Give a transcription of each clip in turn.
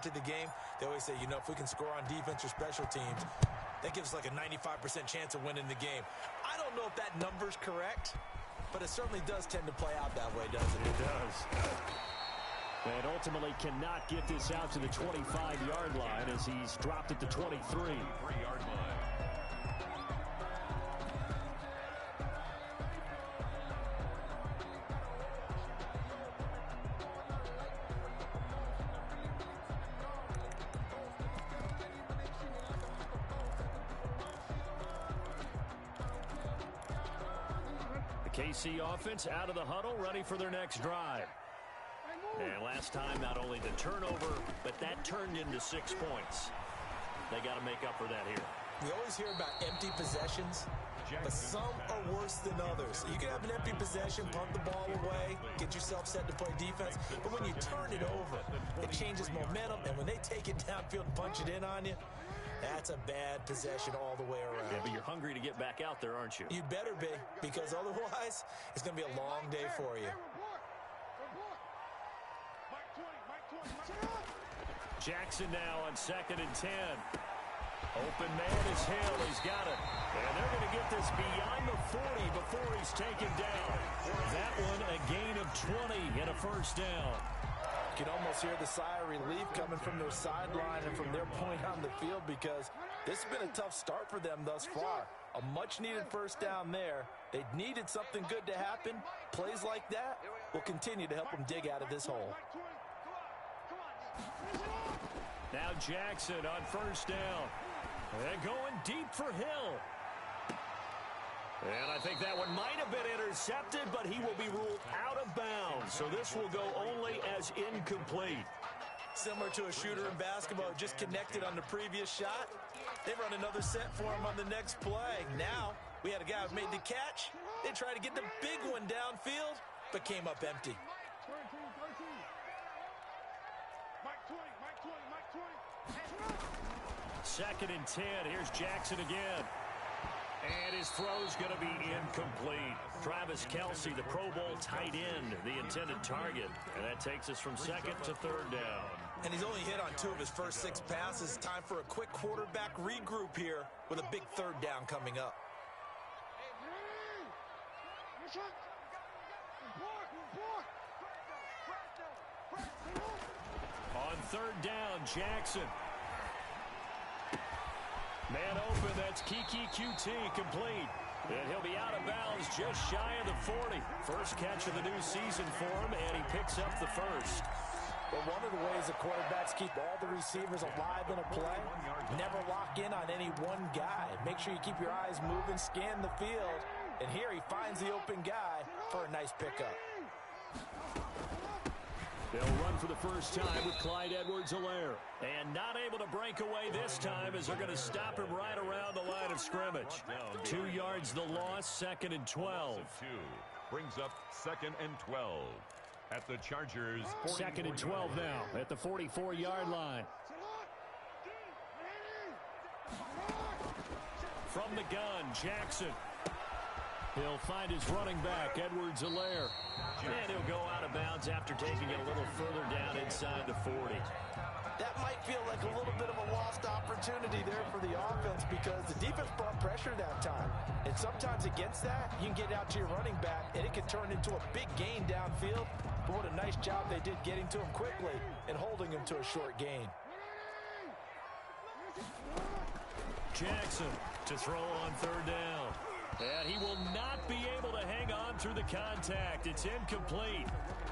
start to the game, they always say, you know, if we can score on defense or special teams, that gives like a 95% chance of winning the game. I don't know if that number's correct, but it certainly does tend to play out that way, doesn't it? It does. And ultimately cannot get this out to the 25-yard line as he's dropped at the 23-yard line. KC offense out of the huddle, ready for their next drive. And last time, not only the turnover, but that turned into 6 points. They got to make up for that here. We always hear about empty possessions, but some are worse than others. You can have an empty possession, punt the ball away, get yourself set to play defense, but when you turn it over, it changes momentum, and when they take it downfield and punch it in on you, that's a bad possession all the way around. Yeah, but you're hungry to get back out there, aren't you? You better be, because otherwise, it's going to be a long day for you. Jackson now on 2nd and 10. Open man is Hill. He's got it. And they're going to get this beyond the 40 before he's taken down. That one a gain of 20 and a first down. You can almost hear the sigh of relief coming from their sideline and from their point on the field, because this has been a tough start for them thus far. A much-needed first down there. They needed something good to happen. Plays like that will continue to help them dig out of this hole. Now Jackson on first down. And going deep for Hill. And I think that one might have been intercepted, but he will be ruled out of bounds. So this will go only as incomplete. Similar to a shooter in basketball, just connected on the previous shot. They run another set for him on the next play. Now, we had a guy who made the catch. They tried to get the big one downfield, but came up empty. 2nd and 10. Here's Jackson again. And his throw's going to be incomplete. Travis Kelce, the Pro Bowl tight end, the intended target. And that takes us from 2nd to 3rd down. And he's only hit on 2 of his first 6 passes. Time for a quick quarterback regroup here with a big 3rd down coming up. On 3rd down, Jackson. Man open, that's Kiki QT, complete. And he'll be out of bounds just shy of the 40. First catch of the new season for him, and he picks up the first. Well, one of the ways the quarterbacks keep all the receivers alive in a play, never lock in on any one guy. Make sure you keep your eyes moving, scan the field. And here he finds the open guy for a nice pickup. They'll run for the first time with Clyde Edwards-Helaire. And not able to break away this time as they're going to stop him right around the line of scrimmage. 2 yards the loss, 2nd and 12. Brings up 2nd and 12 at the Chargers. 2nd and 12 now at the 44-yard line. From the gun, Jackson. He'll find his running back, Edwards-Helaire. And he'll go out of bounds after taking it a little further down inside the 40. That might feel like a little bit of a lost opportunity there for the offense, because the defense brought pressure that time. And sometimes against that, you can get out to your running back, and it can turn into a big gain downfield. But what a nice job they did getting to him quickly and holding him to a short gain. Jackson to throw on 3rd down. And he will not be able to hang on through the contact. It's incomplete.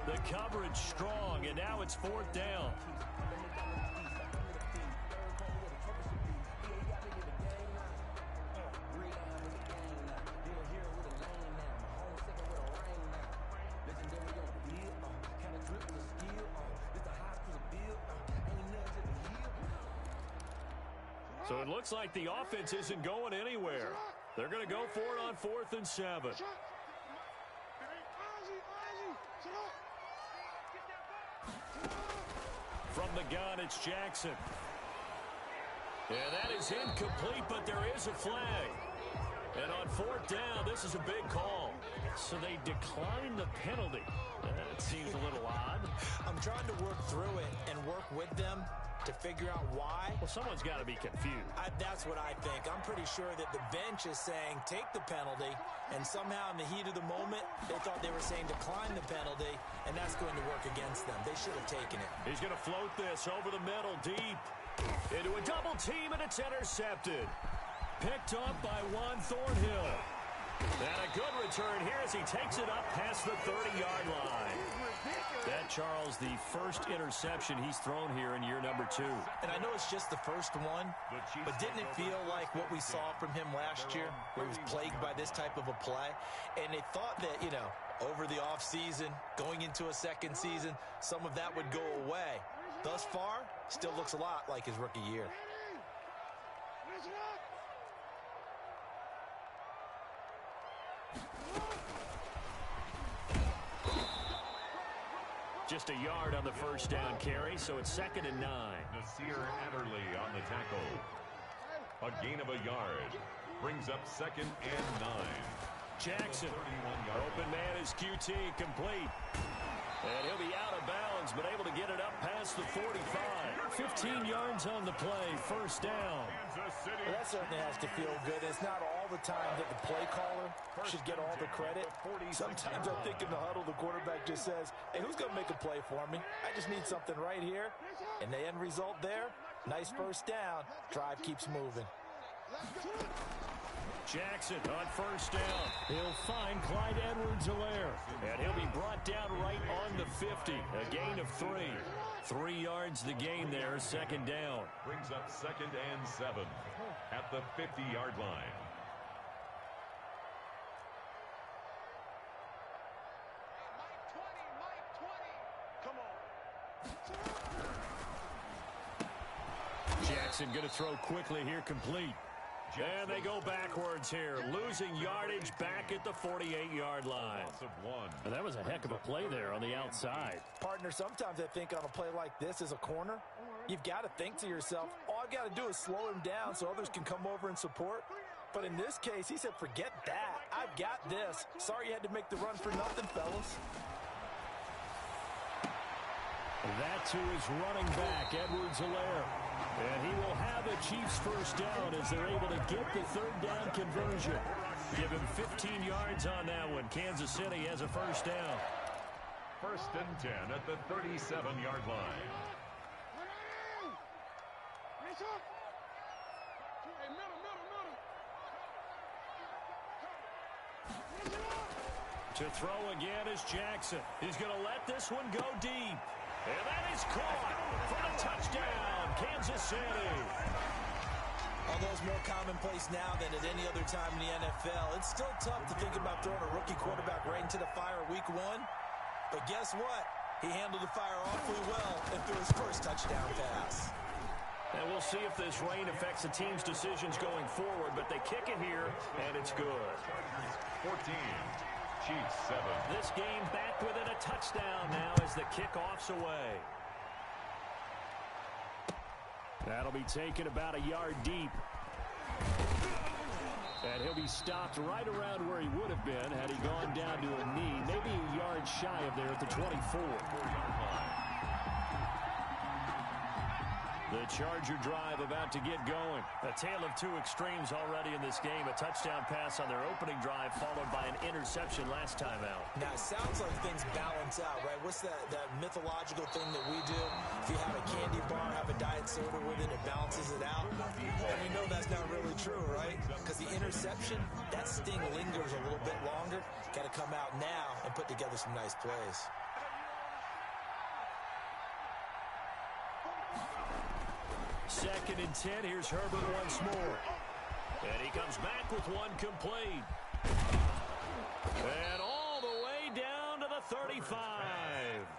The coverage strong, and now it's 4th down. So it looks like the offense isn't going anywhere. They're going to go for it on 4th and 7. From the gun, it's Jackson. And that is incomplete, but there is a flag. And on 4th down, this is a big call. So they declined the penalty. That seems a little odd. I'm trying to work through it and work with them to figure out why. Well, someone's got to be confused. That's what I think. I'm pretty sure that the bench is saying take the penalty, and somehow in the heat of the moment, they thought they were saying decline the penalty, and that's going to work against them. They should have taken it. He's going to float this over the middle, deep. Into a double team, and it's intercepted. Picked up by Juan Thornhill. And a good return here as he takes it up past the 30-yard line. That, Charles, the first interception he's thrown here in year number 2. And I know it's just the first one, but didn't it feel like what we saw from him last year, where he was plagued by this type of a play? And they thought that, you know, over the offseason, going into a second season, some of that would go away. Thus far, still looks a lot like his rookie year. Just a yard on the first down carry, so it's 2nd and 9. Nasir Adderley on the tackle. A gain of a yard. Brings up 2nd and 9. Jackson. Open man is QT, complete. And he'll be out of bounds, but able to get it up past the 45. 15 yards on the play, first down. Well, that certainly has to feel good. It's not all the time that the play caller should get all the credit. Sometimes I think in the huddle, the quarterback just says, hey, who's going to make a play for me? I just need something right here. And the end result there, nice first down. Drive keeps moving. Jackson on first down. He'll find Clyde Edwards-Helaire. And he'll be brought down right on the 50. A gain of 3. 3 yards the gain there, 2nd down. Brings up 2nd and 7 at the 50-yard line. Jackson going to throw quickly here, complete. And they go backwards here, losing yardage back at the 48-yard line. And that was a heck of a play there on the outside. Partner, sometimes I think on a play like this as a corner, you've got to think to yourself, all I've got to do is slow him down so others can come over and support. But in this case, he said, forget that. I've got this. Sorry you had to make the run for nothing, fellas. That's who is running back, Edwards-Helaire. And he will have a Chiefs first down as they're able to get the 3rd down conversion. Give him 15 yards on that one. Kansas City has a first down. 1st and 10 at the 37-yard line. To throw again is Jackson. He's going to let this one go deep. And that is caught for a touchdown, Kansas City. Although it's more commonplace now than at any other time in the NFL, it's still tough to think about throwing a rookie quarterback right into the fire week 1. But guess what? He handled the fire awfully well and threw his first touchdown pass. And we'll see if this rain affects the team's decisions going forward, but they kick it here, and it's good. 14. Chiefs 7. This game back within a touchdown now as the kickoff's away. That'll be taken about a yard deep. And he'll be stopped right around where he would have been had he gone down to a knee, maybe a yard shy of there at the 24. The Charger drive about to get going. A tale of two extremes already in this game. A touchdown pass on their opening drive followed by an interception last time out. Now, it sounds like things balance out, right? What's that mythological thing that we do? If you have a candy bar, have a diet soda with it, it balances it out. And we know that's not really true, right? Because the interception, that sting lingers a little bit longer. Got to come out now and put together some nice plays. Second and 10. Here's Herbert once more. And he comes back with one complete. And all the way down to the 35.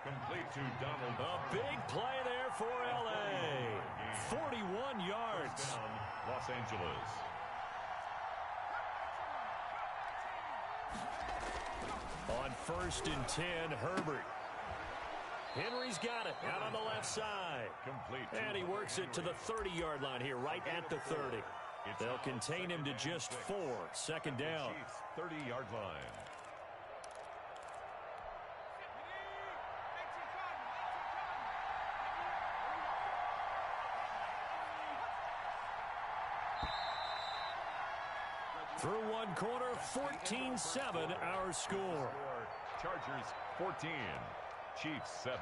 Complete to Donald. A big play there for L.A. 41 yards. Los Angeles. On 1st and 10, Herbert. Henry's got it out on the left side. Complete. And he works it to the 30-yard line here, right at the 30. They'll contain him to just 4. Second down. 30-yard line. Through one quarter, 14-7 our score. Chargers 14, Chiefs 7.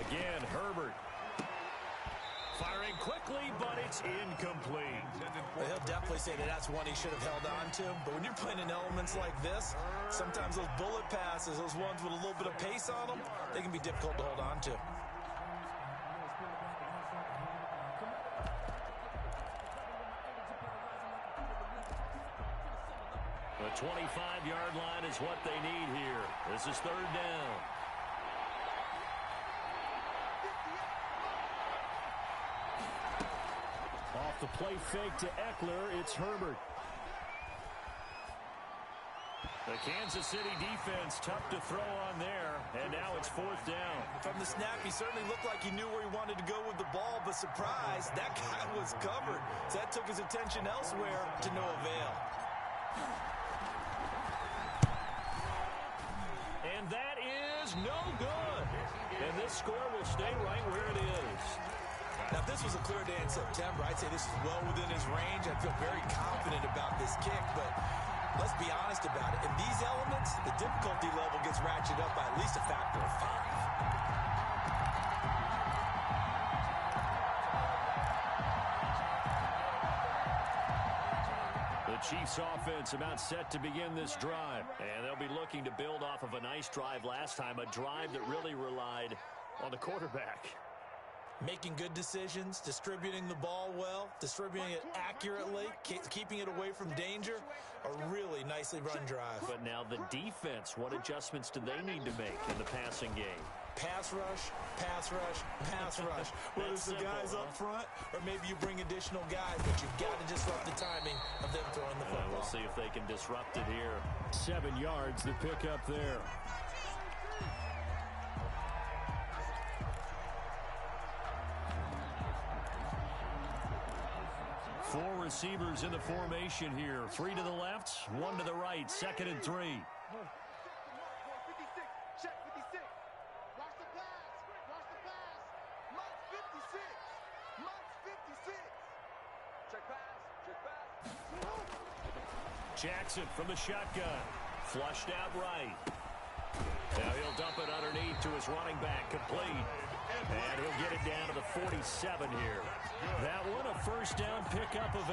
Again, Herbert. Firing quickly, but it's incomplete. Well, he'll definitely say that that's one he should have held on to. But when you're playing in elements like this, sometimes those bullet passes, those ones with a little bit of pace on them, they can be difficult to hold on to. The 25-yard line is what they need here. This is third down. Off the play fake to Eckler, it's Herbert. The Kansas City defense tough to throw on there, and now it's fourth down. From the snap, he certainly looked like he knew where he wanted to go with the ball, but surprise, that guy was covered. So that took his attention elsewhere to no avail. And that is no good. And this score will stay right where it is. Now, if this was a clear day in September, I'd say this is well within his range. I feel very confident about this kick, but let's be honest about it. In these elements, the difficulty level gets ratcheted up by at least a factor of 5. The Chiefs offense about set to begin this drive, and they'll be looking to build off of a nice drive last time, a drive that really relied on the quarterback. Making good decisions, distributing the ball well, distributing it accurately, keeping it away from danger, a really nicely run drive. But now the defense, what adjustments do they need to make in the passing game? Pass rush, pass rush, pass rush. Whether it's the guys up front or maybe you bring additional guys, but you've got to disrupt the timing of them throwing the football. We'll see if they can disrupt it here. 7 yards, the pickup there. Four receivers in the formation here. 3 to the left, 1 to the right. 2nd and 3. Check 56. Watch the pass. Watch the pass. Month 56. Month 56. Check pass. Check pass. Jackson from the shotgun. Flushed out right. Now he'll dump it underneath to his running back. Complete. And he'll get it down to the 47 here. That one, a first down pickup of 8.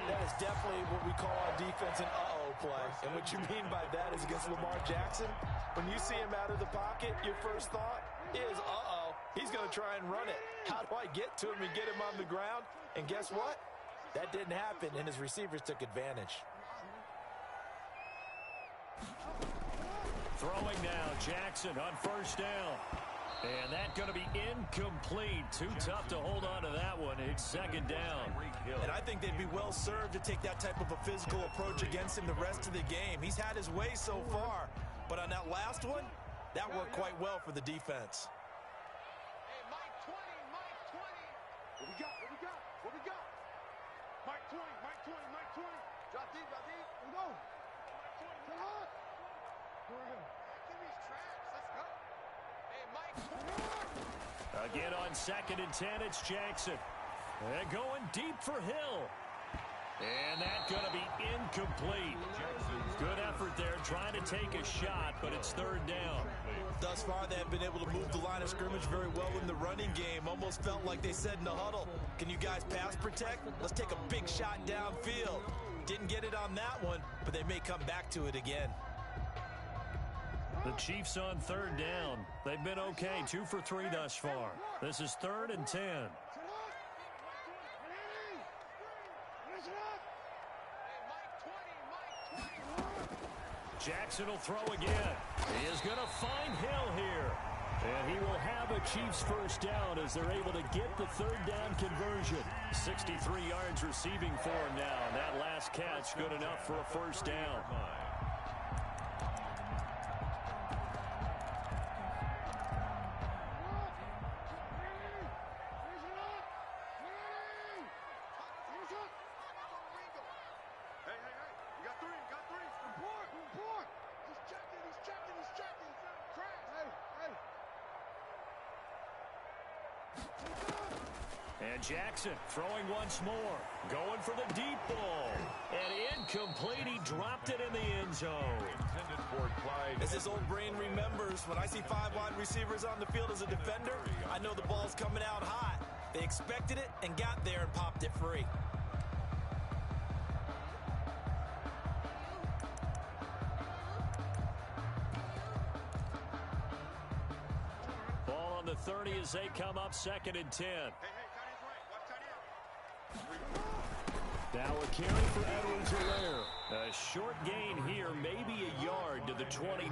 That is definitely what we call our defense an uh-oh play. And what you mean by that is against Lamar Jackson, when you see him out of the pocket, your first thought is, uh-oh, he's going to try and run it. How do I get to him and get him on the ground? And guess what? That didn't happen, and his receivers took advantage. Throwing now, Jackson on first down. And that's going to be incomplete. Too tough to hold on to that one. It's 2nd down. And I think they'd be well served to take that type of a physical approach against him the rest of the game. He's had his way so far. But on that last one, that worked quite well for the defense. Hey, Mike 20, Mike 20. What we got? What we got? What we got? Mike 20, Mike 20, Mike 20. Drop deep, drop deep. Let's go. Mike 20. Come on. Go ahead. Give me his tracks. Let's go. Hey, Mike 20. Again on 2nd and 10, it's Jackson. And going deep for Hill. And that's going to be incomplete. Good effort there, trying to take a shot, but it's 3rd down. Thus far, they have been able to move the line of scrimmage very well in the running game. Almost felt like they said in the huddle, can you guys pass protect? Let's take a big shot downfield. Didn't get it on that one, but they may come back to it again. The Chiefs on 3rd down. They've been okay, 2 for 3 thus far. This is 3rd and 10. Jackson will throw again. He is going to find Hill here. And he will have a Chiefs first down as they're able to get the 3rd down conversion. 63 yards receiving for him now. And that last catch good enough for a first down. And Jackson throwing once more. Going for the deep ball. And incomplete. He dropped it in the end zone. Intended for Clyde. As his old brain remembers, when I see 5 wide receivers on the field as a defender, I know the ball's coming out hot. They expected it and got there and popped it free. Ball on the 30 as they come up 2nd and 10. Now a carry for Edwards-Helaire. A short gain here, maybe a yard to the 29.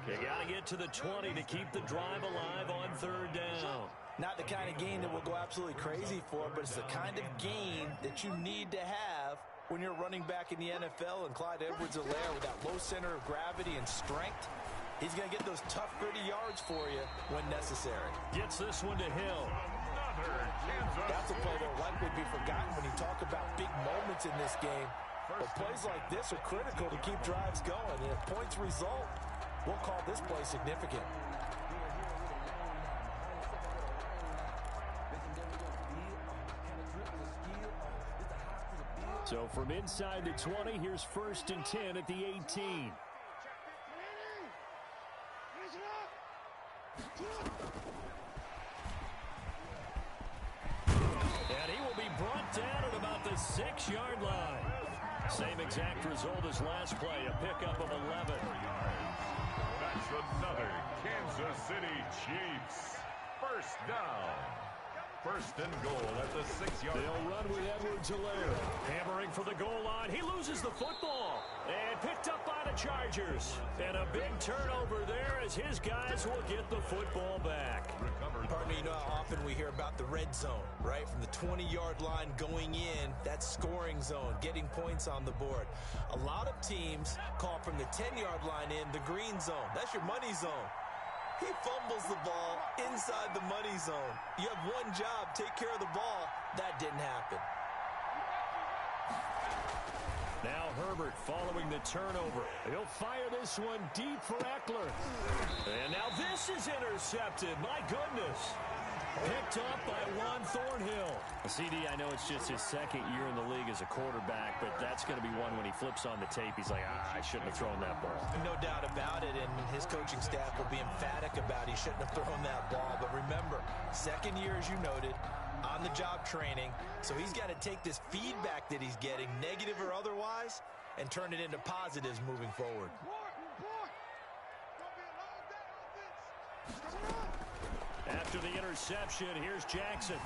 They got to get to the 20 to keep the drive alive on 3rd down. Not the kind of gain that we'll go absolutely crazy for, but it's the kind of gain that you need to have when you're running back in the NFL. And Clyde Edwards-Helaire, with that low center of gravity and strength, he's going to get those tough, gritty yards for you when necessary. Gets this one to Hill. That's a play that will likely be forgotten when you talk about big moments in this game. But plays like this are critical to keep drives going. And if points result, we'll call this play significant. So from inside the 20, here's 1st and 10 at the 18. And he will be brought down at about the 6-yard line. Same exact result as last play, a pickup of 11. That's another Kansas City Chiefs. 1st down. 1st and goal at the 6-yard line. They'll run with Edwards-Helaire. Hammering for the goal line. He loses the football. And picked up by the Chargers. And a big turnover there as his guys will get the football back. Partner, you know how often we hear about the red zone, right? From the 20-yard line going in, that's scoring zone, getting points on the board. A lot of teams call from the 10-yard line in the green zone. That's your money zone. He fumbles the ball inside the money zone. You have one job, take care of the ball. That didn't happen. Now Herbert following the turnover. He'll fire this one deep for Eckler. And now this is intercepted. My goodness. Picked up by Juan Thornhill. CD, I know it's just his 2nd year in the league as a quarterback, but that's going to be one when he flips on the tape. He's like, I shouldn't have thrown that ball. No doubt about it, and his coaching staff will be emphatic about he shouldn't have thrown that ball. But remember, 2nd year, as you noted, on-the-job training. So he's got to take this feedback that he's getting, negative or otherwise, and turn it into positives moving forward. After the interception, here's Jackson.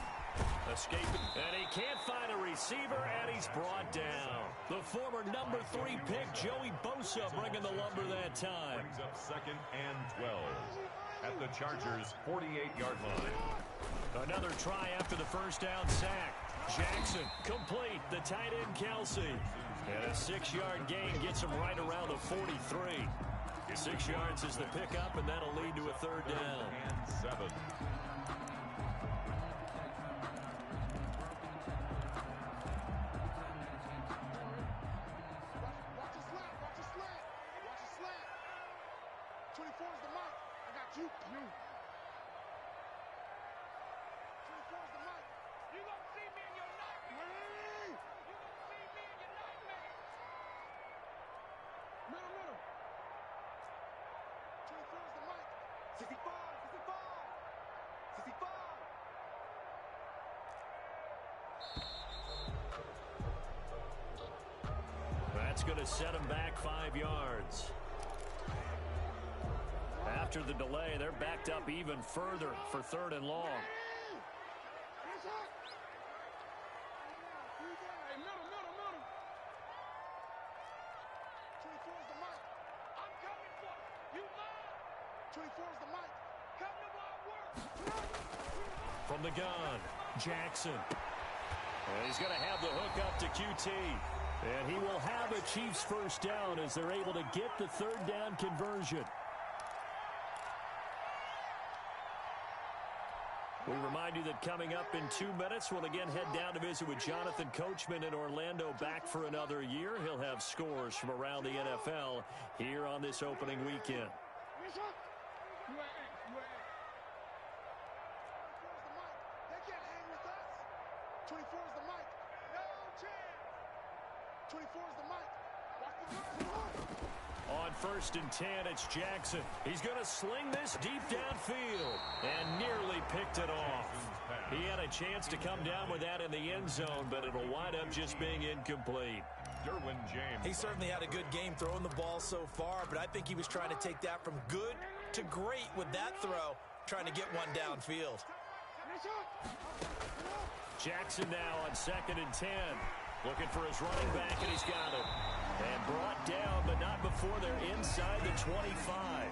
Escaping, and he can't find a receiver, and he's brought down. The former number 3 pick, Joey Bosa, bringing the lumber that time. Brings up 2nd and 12 at the Chargers' 48-yard line. Another try after the 1st down sack. Jackson complete. The tight end Kelsey. And a 6-yard gain gets him right around the 43. 6 yards is the pickup, and that'll lead to a 3rd down. And 7. That's going to set him back 5 yards. After the delay, they're backed up even further for 3rd and long. From the gun, Jackson. And he's going to have the hook up to QT. And he will have a Chiefs 1st down as they're able to get the 3rd down conversion. We remind you that coming up in 2 minutes, we'll again head down to visit with Jonathan Coachman in Orlando, back for another year. He'll have scores from around the NFL here on this opening weekend. 24 is the mic. No chance. 24 is the mic. Watch the run. On 1st and 10, it's Jackson. He's going to sling this deep downfield and nearly picked it off. He had a chance to come down with that in the end zone, but it'll wind up just being incomplete. Derwin James. He certainly had a good game throwing the ball so far, but I think he was trying to take that from good to great with that throw, trying to get one downfield. Jackson now on 2nd and 10. Looking for his running back, and he's got it. And brought down, but not before they're inside the 25.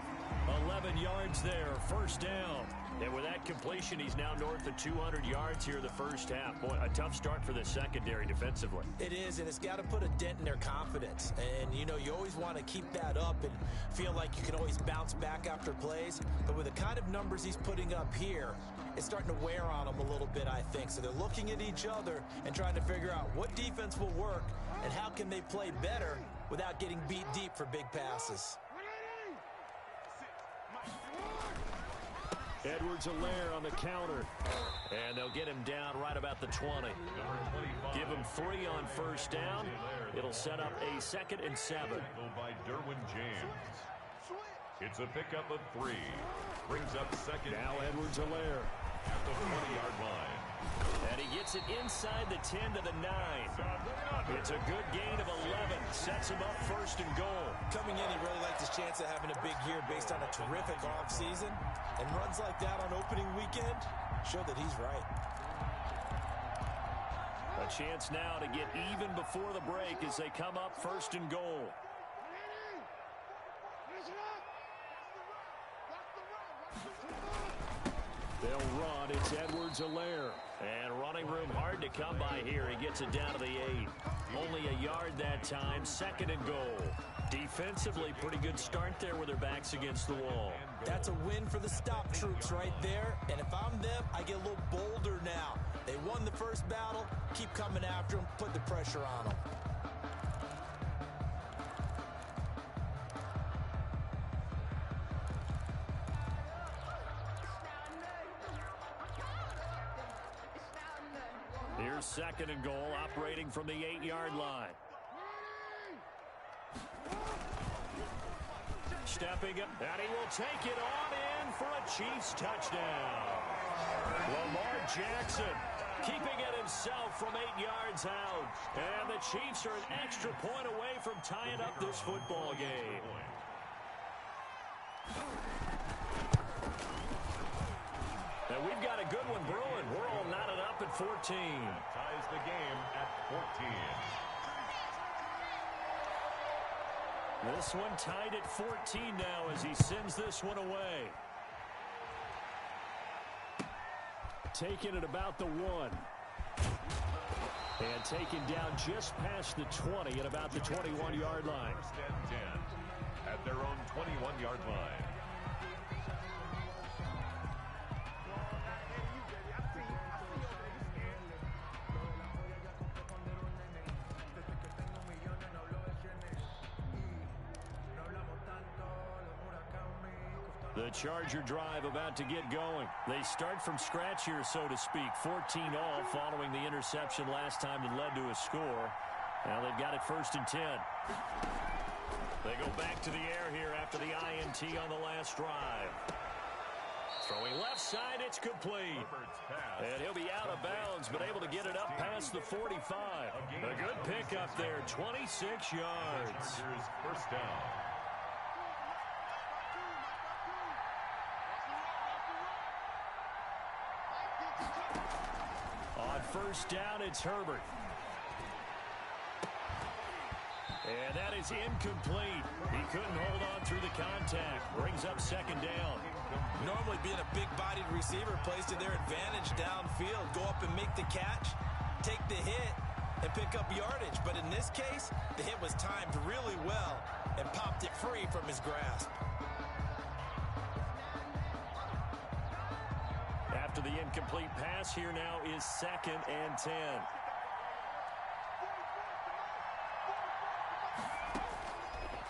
11 yards there, 1st down. And with that completion, he's now north of 200 yards here in the first half. Boy, a tough start for the secondary defensively. It is, and it's got to put a dent in their confidence. And, you know, you always want to keep that up and feel like you can always bounce back after plays. But with the kind of numbers he's putting up here, it's starting to wear on them a little bit, I think. So they're looking at each other and trying to figure out what defense will work and how can they play better without getting beat deep for big passes. Edwards-Helaire on the counter. And they'll get him down right about the 20. Give him 3 on 1st down. It'll set up a 2nd and 7. By Derwin James. It's a pickup of 3. Brings up 2nd. Now Edwards-Helaire. At the 20-yard line. And he gets it inside the 10 to the 9. It's a good gain of 11. Sets him up 1st and goal. Coming in, he really liked his chance of having a big year based on a terrific offseason. And runs like that on opening weekend show that he's right. A chance now to get even before the break as they come up 1st and goal. They'll run. It's Edwards-Helaire. And running room hard to come by here. He gets it down to the 8. Only a yard that time. 2nd and goal. Defensively, pretty good start there with their backs against the wall. That's a win for the stop troops right there. And if I'm them, I get a little bolder now. They won the first battle. Keep coming after them. Put the pressure on them. Here's 2nd and goal, operating from the 8-yard line. Stepping up, and he will take it on in for a Chiefs touchdown. Lamar Jackson keeping it himself from 8 yards out. And the Chiefs are an extra point away from tying up this football game. And we've got a good one brewing. We're all knotted up at 14. Ties the game at 14. This one tied at 14 now as he sends this one away. Taking it about the 1. And taken down just past the 20 at about the 21-yard line. 1st and 10 at their own 21-yard line. The Charger drive about to get going. They start from scratch here, so to speak. 14 all following the interception last time that led to a score. Now they've got it 1st and 10. They go back to the air here after the INT on the last drive. Throwing left side, it's complete. And he'll be out of bounds, but able to get it up past the 45. A good pickup there, 26 yards. Chargers 1st down. On 1st down, it's Herbert. And that is incomplete. He couldn't hold on through the contact. Brings up 2nd down. Normally being a big-bodied receiver plays to their advantage downfield. Go up and make the catch, take the hit, and pick up yardage. But in this case, the hit was timed really well and popped it free from his grasp. After the incomplete pass, here now is 2nd and 10.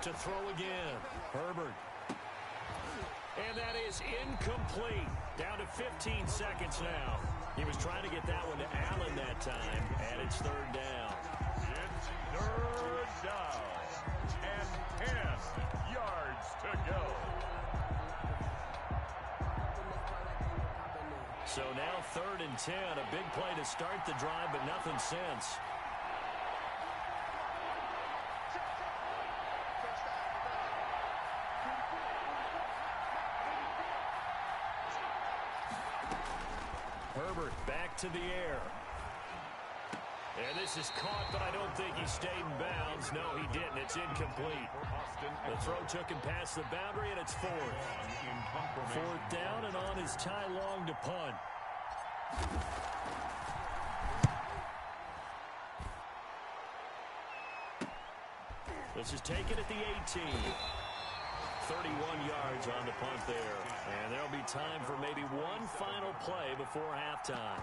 To throw again, Herbert. And that is incomplete. Down to 15 seconds now. He was trying to get that one to Allen that time, and it's third down. It's third down and 10 yards to go. So now third and 10, a big play to start the drive, but nothing since. Herbert back to the air. And this is caught, but I don't think he stayed in bounds. No, he didn't. It's incomplete. The throw took him past the boundary, and it's fourth. Fourth down, and on is Ty Long to punt. This is taken at the 18. 31 yards on the punt there. And there'll be time for maybe one final play before halftime.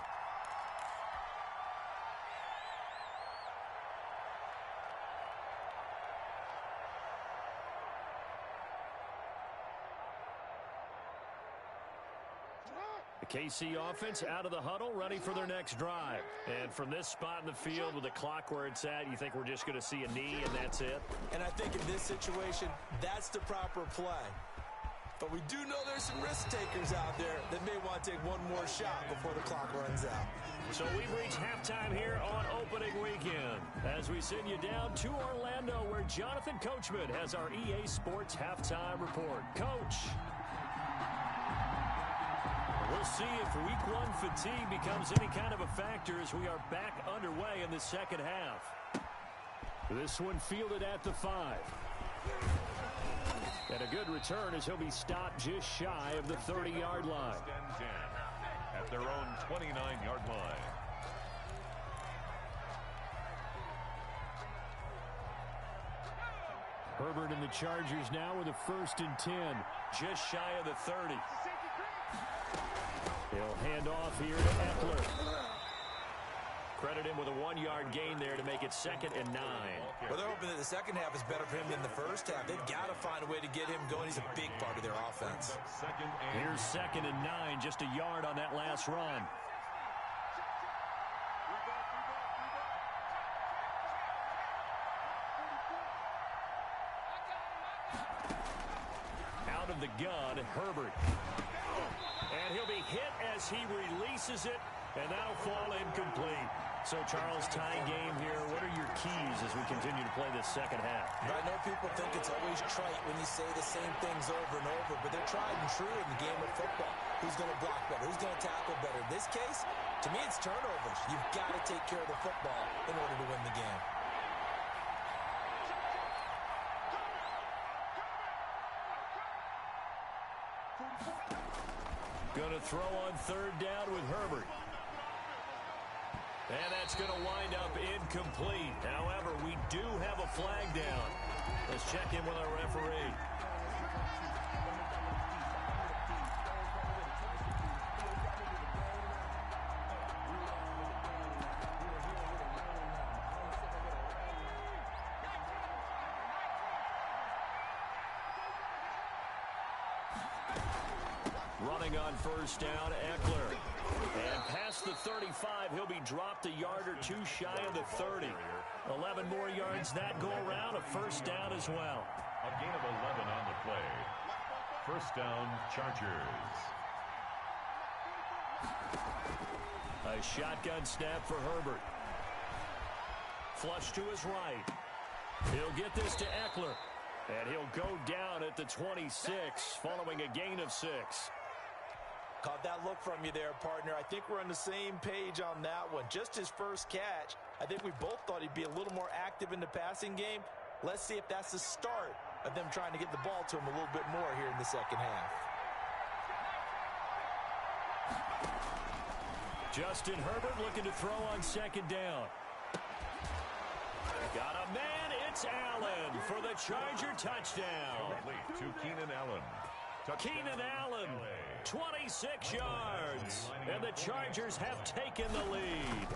The KC offense out of the huddle, ready for their next drive. And from this spot in the field with the clock where it's at, you think we're just going to see a knee and that's it? And I think in this situation, that's the proper play. But we do know there's some risk takers out there that may want to take one more shot before the clock runs out. So we've reached halftime here on opening weekend as we send you down to Orlando where Jonathan Coachman has our EA Sports halftime report. Coach. We'll see if week one fatigue becomes any kind of a factor as we are back underway in the second half. This one fielded at the 5. And a good return as he'll be stopped just shy of the 30-yard line. At their own 29-yard line. Herbert and the Chargers now with a 1st and 10. Just shy of the 30. He'll hand off here to Eckler. Credit him with a 1-yard gain there to make it 2nd and 9. Well, they're hoping that the second half is better for him than the first half. They've got to find a way to get him going. He's a big part of their offense. Here's 2nd and 9, just a yard on that last run. Out of the gun, Herbert. And he'll be hit as he releases it, and that'll fall incomplete. So, Charles, tie game here. What are your keys as we continue to play this second half? I know people think it's always trite when you say the same things over and over, but they're tried and true in the game of football. Who's going to block better? Who's going to tackle better? In this case, to me, it's turnovers. You've got to take care of the football in order to win the game. Going to throw on 3rd down with Herbert. And that's going to wind up incomplete. However, we do have a flag down. Let's check in with our referee. Running on 1st down, Eckler. And past the 35, he'll be dropped a yard or two shy of the 30. 11 more yards that go around, a 1st down as well. A gain of 11 on the play. 1st down, Chargers. A shotgun snap for Herbert. Flush to his right. He'll get this to Eckler. And he'll go down at the 26 following a gain of 6. Caught that look from you there, partner. I think we're on the same page on that one. Just his first catch. I think we both thought he'd be a little more active in the passing game. Let's see if that's the start of them trying to get the ball to him a little bit more here in the second half. Justin Herbert looking to throw on 2nd down. Got a man, it's Allen for the Charger touchdown. To Keenan Allen. Keenan Allen, 26 yards, and the Chargers have taken the lead.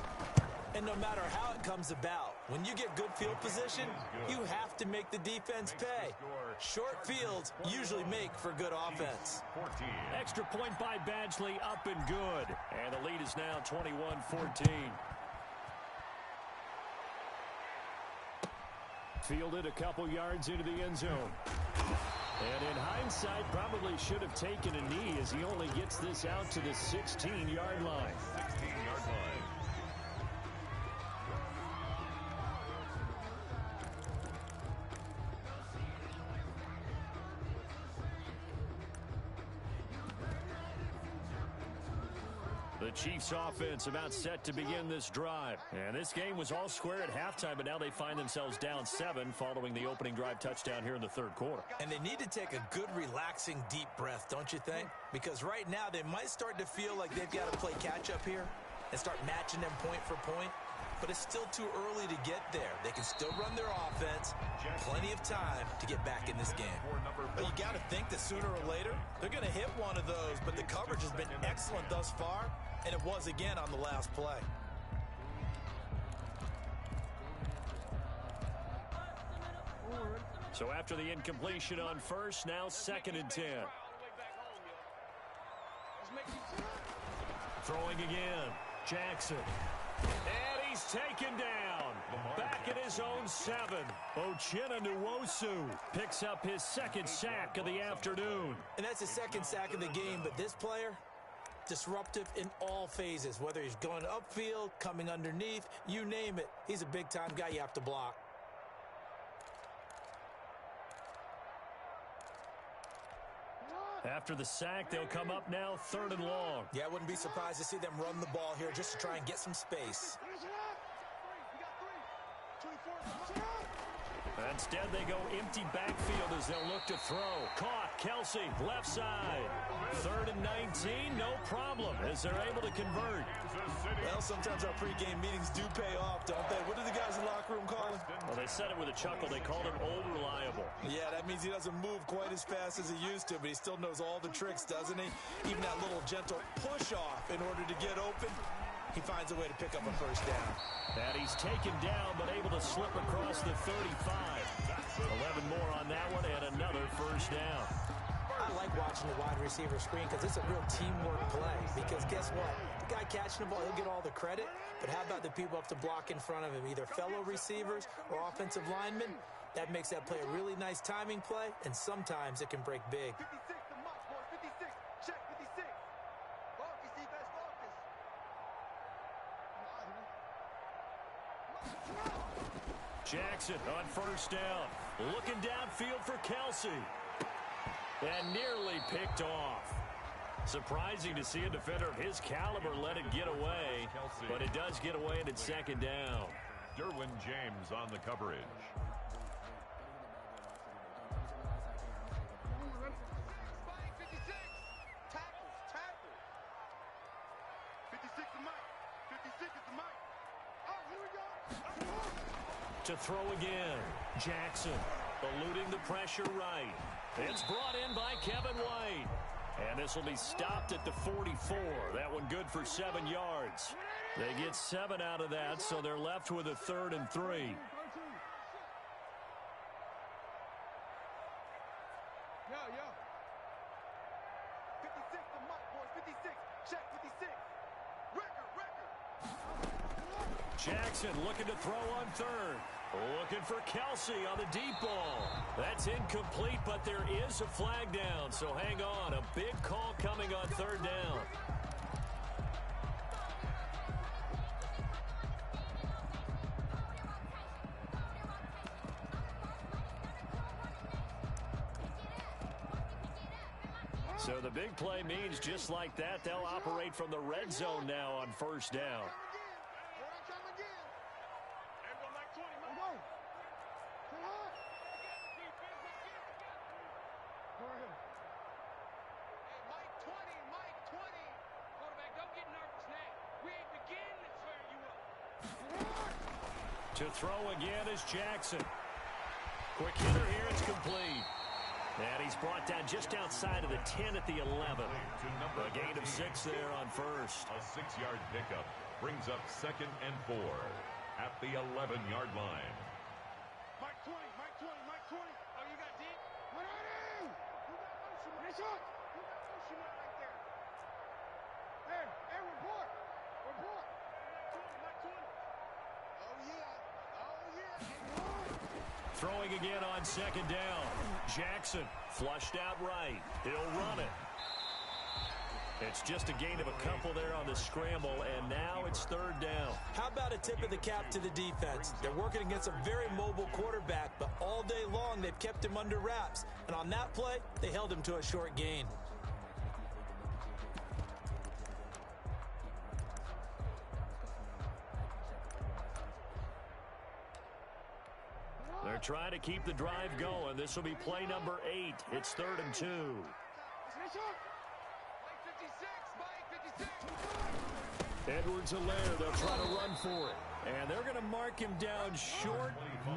And no matter how it comes about, when you get good field position, you have to make the defense pay. Short fields usually make for good offense. 14. Extra point by Badgley, up and good. And the lead is now 21-14. Fielded a couple yards into the end zone. And in hindsight, probably should have taken a knee as he only gets this out to the 16-yard line. 16-yard line. The Chiefs offense about set to begin this drive. And this game was all square at halftime, but now they find themselves down 7 following the opening drive touchdown here in the third quarter. And they need to take a good, relaxing, deep breath, don't you think? Because right now they might start to feel like they've got to play catch-up here and start matching them point for point. But it's still too early to get there. They can still run their offense. Plenty of time to get back in this game. But you got to think that sooner or later, they're going to hit one of those. But the coverage has been excellent thus far, and it was again on the last play. So after the incompletion on first, now 2nd and 10. Throwing again. Jackson. And he's taken down. Back at his own 7. Uchenna Nwosu picks up his 2nd sack of the afternoon. And that's his 2nd sack of the game, but this player, disruptive in all phases, whether he's going upfield, coming underneath, you name it. He's a big-time guy you have to block. After the sack, they'll come up now 3rd and long. Yeah, I wouldn't be surprised to see them run the ball here just to try and get some space. Instead, they go empty backfield as they'll look to throw. Caught, Kelsey, left side. 3rd and 19, no problem, as they're able to convert. Well, sometimes our pregame meetings do pay off, don't they? What do the guys in the locker room call him? Well, they said it with a chuckle. They called him old reliable. Yeah, that means he doesn't move quite as fast as he used to, but he still knows all the tricks, doesn't he? Even that little gentle push-off in order to get open, he finds a way to pick up a first down. And he's taken down, but able to slip across the 35. 11 more on that one, and another first down. I like watching the wide receiver screen because it's a real teamwork play. Because guess what? The guy catching the ball, he'll get all the credit. But how about the people up to block in front of him, either fellow receivers or offensive linemen? That makes that play a really nice timing play, and sometimes it can break big. 56 to Mike, boys. 56. Check 56. Focus, defense, focus. Jackson on first down. Looking downfield for Kelsey. And nearly picked off. Surprising to see a defender of his caliber let it get away. But it does get away, and it's 2nd down. Derwin James on the coverage. Spike 56. Tackles. 56 to Mike. 56 is to Mike. Oh, here we go. To throw again. Jackson eluding the pressure right. It's brought in by Kevin White. And this will be stopped at the 44. That one good for 7 yards. They get 7 out of that, so they're left with a 3rd and 3. Yo, yo. 56 to Mike, boys. 56. Check 56. Record. Jackson looking to throw on 3rd. Looking for Kelsey on the deep ball. That's incomplete, but there is a flag down, so hang on. A big call coming on 3rd down. So the big play means just like that, they'll operate from the red zone now on first down. To throw again is Jackson. Quick hitter here, it's complete. And he's brought down just outside of the 10 at the 11. A gain of 6 there on first. A 6-yard pickup brings up 2nd and 4 at the 11-yard line. Mike 20, Mike 20, Mike 20. Oh, you got deep? Nice shot. Look at that motion right there. Hey, report. Report. Oh, yeah. Oh, yeah. Throwing again on second down. Jackson flushed out right. He'll run it. It's just a gain of a couple there on the scramble, and now it's third down. How about a tip of the cap to the defense? They're working against a very mobile quarterback, but all day long they've kept him under wraps. And on that play, they held him to a short gain. They're trying to keep the drive going. This will be play number 8. It's 3rd and 2. Edwards-Helaire, they'll try to run for it. And they're going to mark him down short,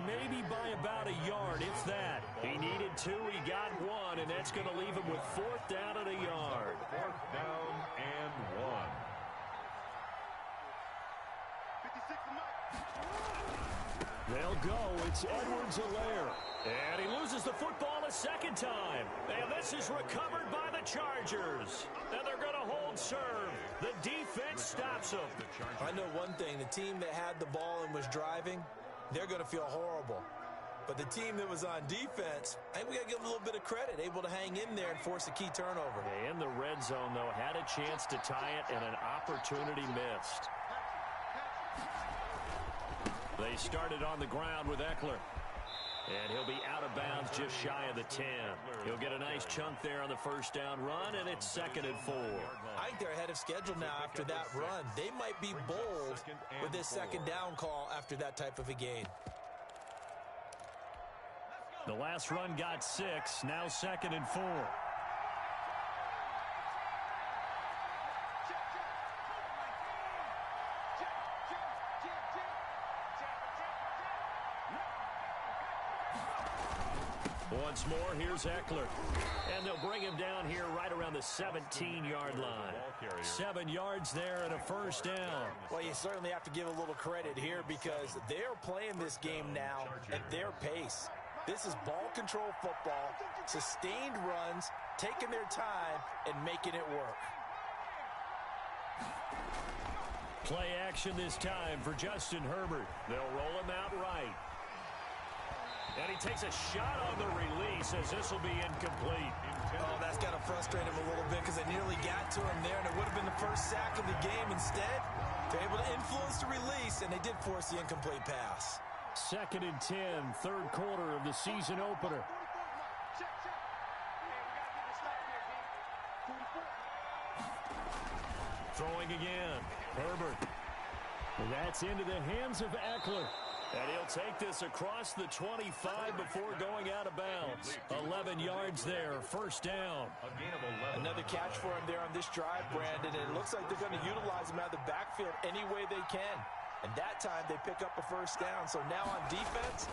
maybe by about a yard, if that. He needed 2, he got 1, and that's going to leave him with 4th down at a yard. 4th down and 1. 56 and Mike. They'll go. It's Edwards-Helaire. And he loses the football a second time. And this is recovered by the Chargers. And they're going to hold serve. The defense stops them. I know one thing. The team that had the ball and was driving, they're going to feel horrible. But the team that was on defense, I think we got to give them a little bit of credit. Able to hang in there and force a key turnover. In the red zone, though, had a chance to tie it and an opportunity missed. They started on the ground with Eckler. And he'll be out of bounds just shy of the 10. He'll get a nice chunk there on the first down run, and it's 2nd and 4. I think they're ahead of schedule now after that run. They might be bold with this second down call after that type of a gain. The last run got 6, now 2nd and 4. Once more, here's Eckler. And they'll bring him down here right around the 17-yard line. 7 yards there and a first down. Well, you certainly have to give a little credit here because they're playing this game now at their pace. This is ball control football, sustained runs, taking their time and making it work. Play action this time for Justin Herbert. They'll roll him out right. And he takes a shot on the release as this will be incomplete. Oh, that's got to frustrate him a little bit because they nearly got to him there, and it would have been the first sack of the game. Instead, they're able to influence the release, and they did force the incomplete pass. 2nd and 10, 3rd quarter of the season opener. Throwing again. Herbert. And that's into the hands of Eckler. And he'll take this across the 25 before going out of bounds. 11 yards there, first down. Another catch for him there on this drive, Brandon. And it looks like they're going to utilize him out of the backfield any way they can. And that time they pick up a first down. So now on defense,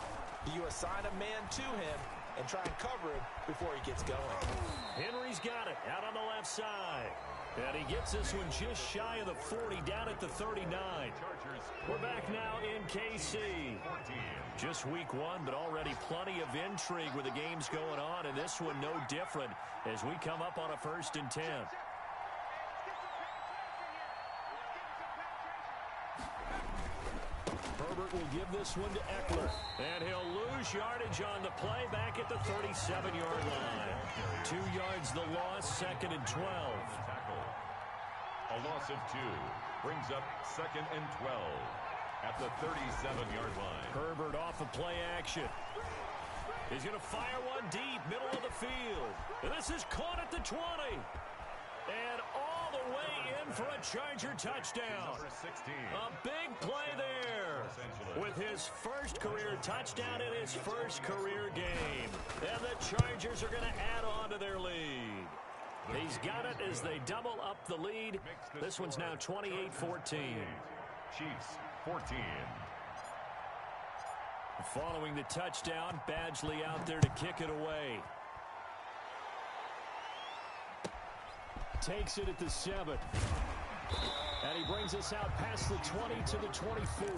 do you assign a man to him and try and cover him before he gets going? Henry's got it out on the left side. And he gets this one just shy of the 40, down at the 39. We're back now in KC. Just week 1, but already plenty of intrigue with the games going on, and this one no different as we come up on a 1st and 10. Herbert will give this one to Eckler, and he'll lose yardage on the play back at the 37-yard line. 2 yards the loss, 2nd and 12. A loss of 2 brings up 2nd and 12 at the 37-yard line. Herbert off of play action. He's going to fire one deep, middle of the field. And this is caught at the 20. And all the way in for a Charger touchdown. Number 16. A big play there with his first career touchdown in his first career game. And the Chargers are going to add on to their lead. He's got it as they double up the lead. This one's now 28-14. Chiefs 14. Following the touchdown, Badgley out there to kick it away. Takes it at the 7. And he brings us out past the 20 to the 24.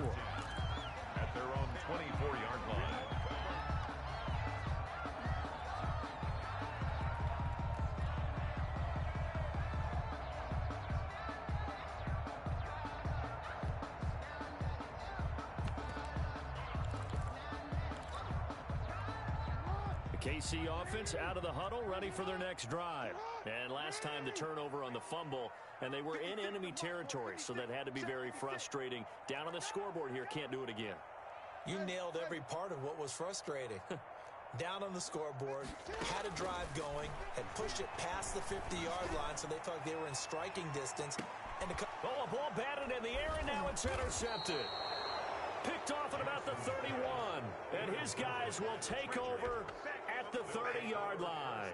At their own 24-yard line. KC offense out of the huddle, ready for their next drive. And last time the turnover on the fumble, and they were in enemy territory, so that had to be very frustrating. Down on the scoreboard here, can't do it again. You nailed every part of what was frustrating. Down on the scoreboard, had a drive going, had pushed it past the 50-yard line, so they thought they were in striking distance. And a ball batted in the air, and now it's intercepted. Picked off at about the 31, and his guys will take over at the 30-yard line.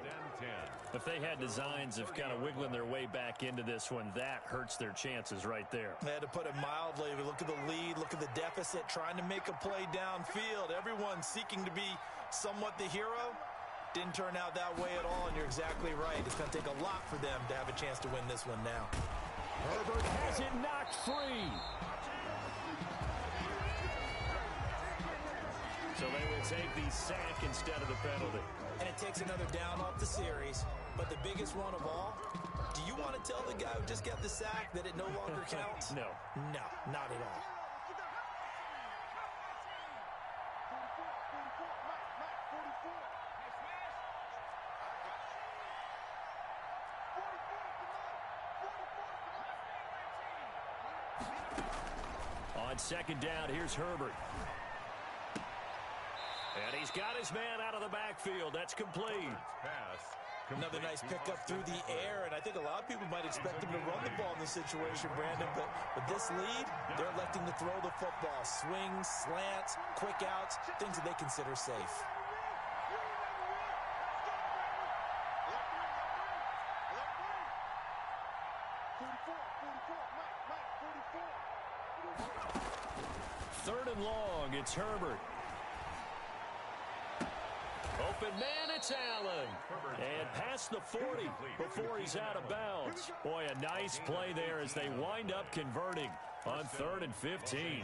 If they had designs of kind of wiggling their way back into this one, that hurts their chances right there. They had to put it mildly. Look at the lead, look at the deficit, trying to make a play downfield. Everyone seeking to be somewhat the hero. Didn't turn out that way at all, and you're exactly right. It's going to take a lot for them to have a chance to win this one now. Herbert has it knocked free. So they will take the sack instead of the penalty. And it takes another down off the series. But the biggest one of all, do you want to tell the guy who just got the sack that it no longer counts? No. No, not at all. On second down, here's Herbert. And he's got his man out of the backfield. That's complete. Another nice pickup through the air, and I think a lot of people might expect him to run the ball in this situation, Brandon, but with this lead, they're electing to throw the football. Swings, slants, quick outs, things that they consider safe. Third and long, it's Herbert. Open man, it's Allen. And past the 40 before he's out of bounds. Boy, a nice play there as they wind up converting on 3rd and 15.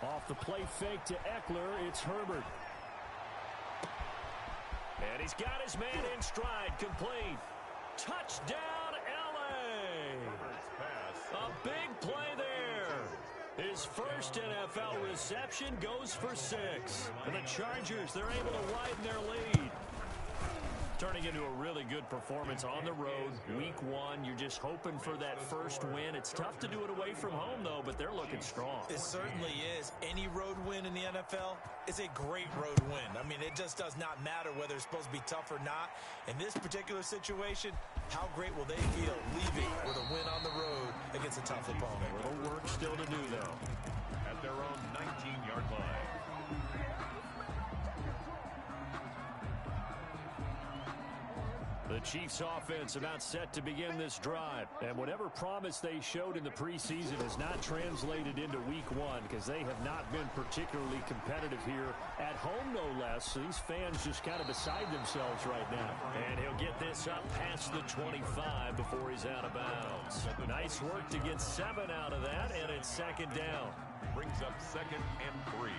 Off the play fake to Eckler, it's Herbert. And he's got his man in stride, complete. Touchdown, L.A. A big play there. His first NFL reception goes for 6. And the Chargers, they're able to widen their lead. Turning into a really good performance on the road. Week 1, you're just hoping for that first win. It's tough to do it away from home, though, but they're looking strong. It certainly is. Any road win in the NFL is a great road win. I mean, it just does not matter whether it's supposed to be tough or not. In this particular situation, how great will they feel leaving with a win on the road against a tough opponent? A little work still to do, though. At their own 19-yard line. The Chiefs offense about set to begin this drive. And whatever promise they showed in the preseason has not translated into week 1 because they have not been particularly competitive here at home, no less. So these fans just kind of beside themselves right now. And he'll get this up past the 25 before he's out of bounds. Nice work to get 7 out of that, and it's second down. Brings up 2nd and 3.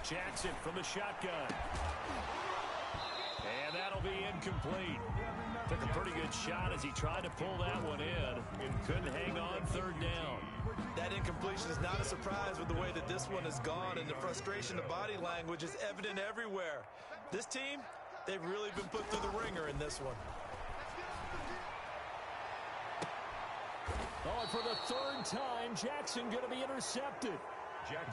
Jackson from the shotgun. And that'll be incomplete. Took a pretty good shot as he tried to pull that one in. Couldn't hang on 3rd down. That incompletion is not a surprise with the way that this one has gone, and the frustration of body language is evident everywhere. This team, they've really been put through the ringer in this one. Oh, and for the 3rd time, Jackson going to be intercepted.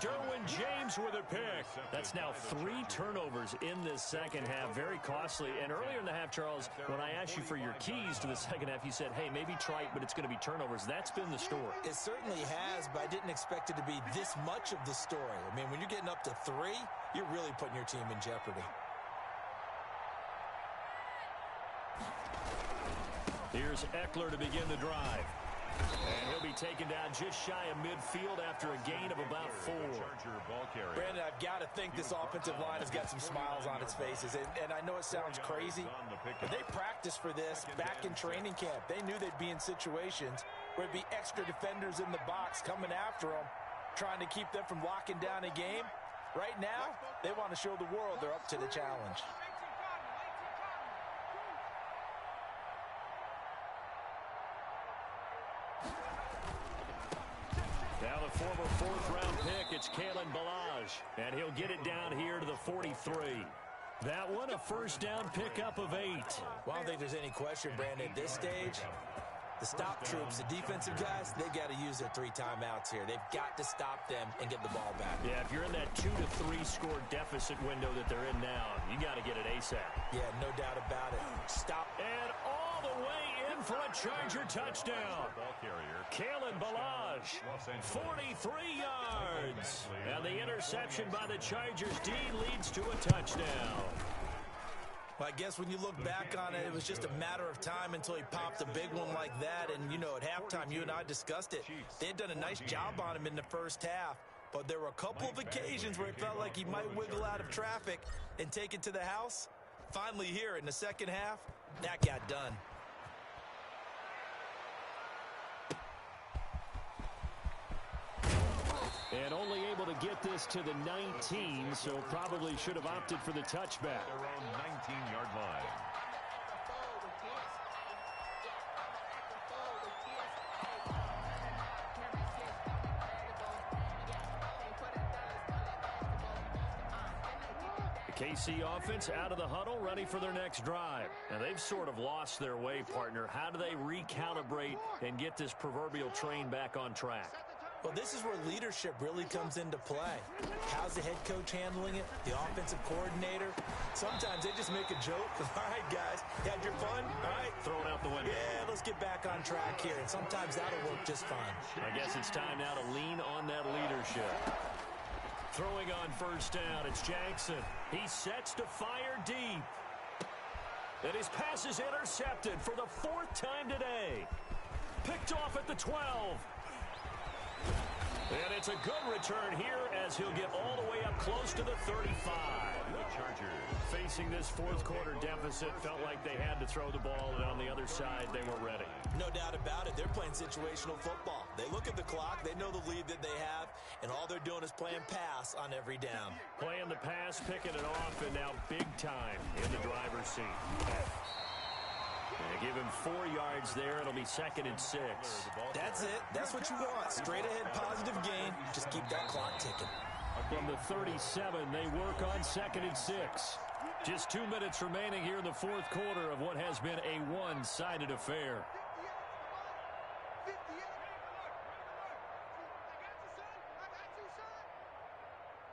Derwin James with a pick. That's now 3 turnovers in this second half. Very costly. And earlier in the half, Charles, when I asked you for your keys to the second half, you said, hey, maybe trite, but it's going to be turnovers. That's been the story. It certainly has, but I didn't expect it to be this much of the story. I mean, when you're getting up to 3, you're really putting your team in jeopardy. Here's Eckler to begin the drive. And he'll be taken down just shy of midfield after a gain of about 4. Brandon, I've got to think this offensive line has got some smiles on its faces. And I know it sounds crazy, but they practiced for this back in training camp. They knew they'd be in situations where it'd be extra defenders in the box coming after them, trying to keep them from locking down a game. Right now, they want to show the world they're up to the challenge. Now the former fourth-round pick, it's Kalen Ballage, and he'll get it down here to the 43. That one, a first down pickup of 8. Well, I don't think there's any question, Brandon, at this stage. The stop troops, the defensive guys, they got to use their 3 timeouts here. They've got to stop them and get the ball back. Yeah, if you're in that 2 to 3 score deficit window that they're in now, you got to get it ASAP. Yeah, no doubt about it. Stop. And all the way in for a Charger touchdown. Kalen Ballage, 43 yards. And the interception by the Chargers D leads to a touchdown. Well, I guess when you look back on it, it was just a matter of time until he popped a big one like that. And, you know, at halftime, you and I discussed it. They had done a nice job on him in the first half. But there were a couple of occasions where it felt like he might wiggle out of traffic and take it to the house. Finally here in the second half, that got done. And only able to get this to the 19, so probably should have opted for the touchback. Their own 19-yard line. The KC offense out of the huddle, ready for their next drive. Now, they've sort of lost their way, partner. How do they recalibrate and get this proverbial train back on track? Well, this is where leadership really comes into play. How's the head coach handling it? The offensive coordinator? Sometimes they just make a joke. All right, guys, you had your fun? All right. Throw it out the window. Yeah, let's get back on track here. And sometimes that'll work just fine. I guess it's time now to lean on that leadership. Throwing on first down, it's Jackson. He sets to fire deep. And his pass is intercepted for the 4th time today. Picked off at the 12. And it's a good return here as he'll get all the way up close to the 35. The Chargers facing this fourth quarter deficit, felt like they had to throw the ball, and on the other side, they were ready. No doubt about it. They're playing situational football. They look at the clock. They know the lead that they have, and all they're doing is playing pass on every down. Playing the pass, picking it off, and now big time in the driver's seat. Give him 4 yards there. It'll be 2nd and 6. That's it. That's what you want. Straight ahead, positive gain. Just keep that clock ticking. From the 37, they work on 2nd and 6. Just 2 minutes remaining here in the fourth quarter of what has been a one-sided affair. 58.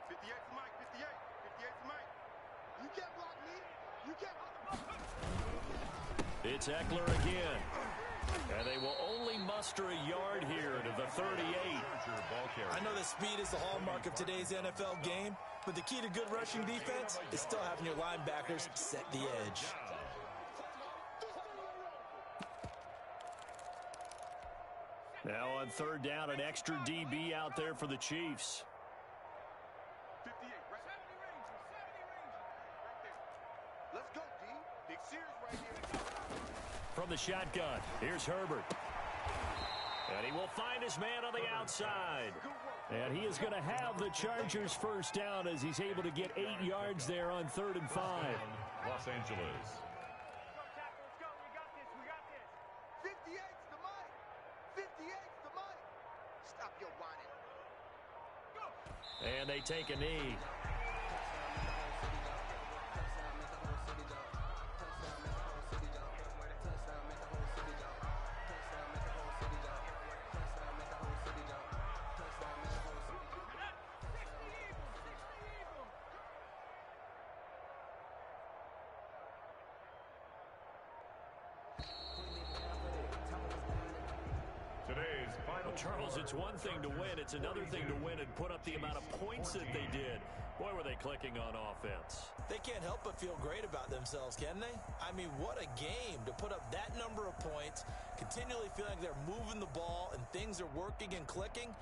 To Mike. 58 to Mike. You can't block me. You can't. It's Eckler again. And they will only muster a yard here to the 38. I know that speed is the hallmark of today's NFL game, but the key to good rushing defense is still having your linebackers set the edge. Now on 3rd down, an extra DB out there for the Chiefs. 58, right? 70 range. Right there. Let's go, D. Big Sears right here. From the shotgun, here's Herbert. And he will find his man on the outside. And he is going to have the Chargers first down as he's able to get 8 yards there on 3rd and 5. Los Angeles. 58's the Mike. 58's the Mike. Stop your whining. And they take a knee. Charles, it's one thing to win. It's another thing to win and put up the amount of points that they did. Boy, were they clicking on offense. They can't help but feel great about themselves, can they? I mean, what a game to put up that number of points, continually feeling like they're moving the ball and things are working and clicking.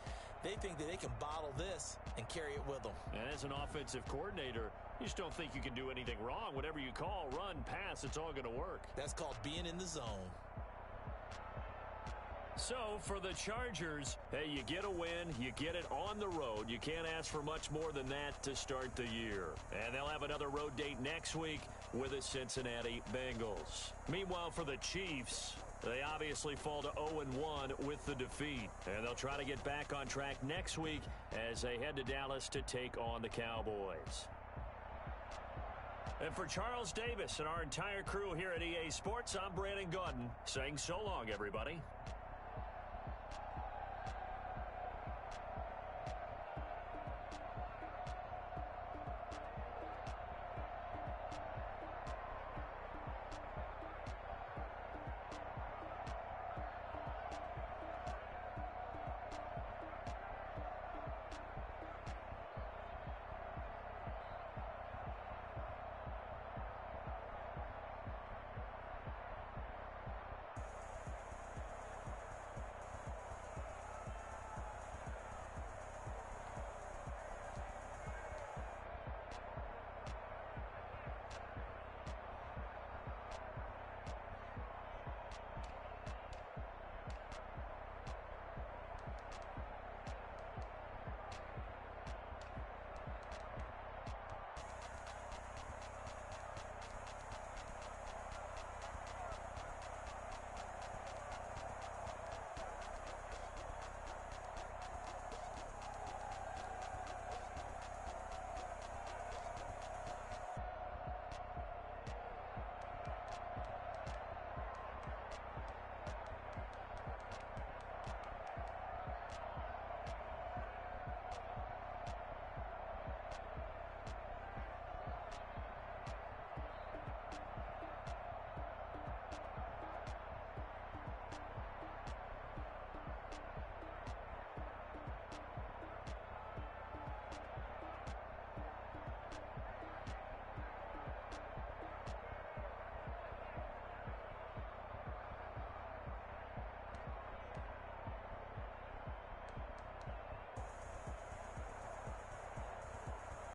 They think that they can bottle this and carry it with them. And as an offensive coordinator, you just don't think you can do anything wrong. Whatever you call, run, pass, it's all going to work. That's called being in the zone. So, for the Chargers, hey, you get a win, you get it on the road. You can't ask for much more than that to start the year. And they'll have another road date next week with the Cincinnati Bengals. Meanwhile, for the Chiefs, they obviously fall to 0-1 with the defeat. And they'll try to get back on track next week as they head to Dallas to take on the Cowboys. And for Charles Davis and our entire crew here at EA Sports, I'm Brandon Gaudin saying so long, everybody.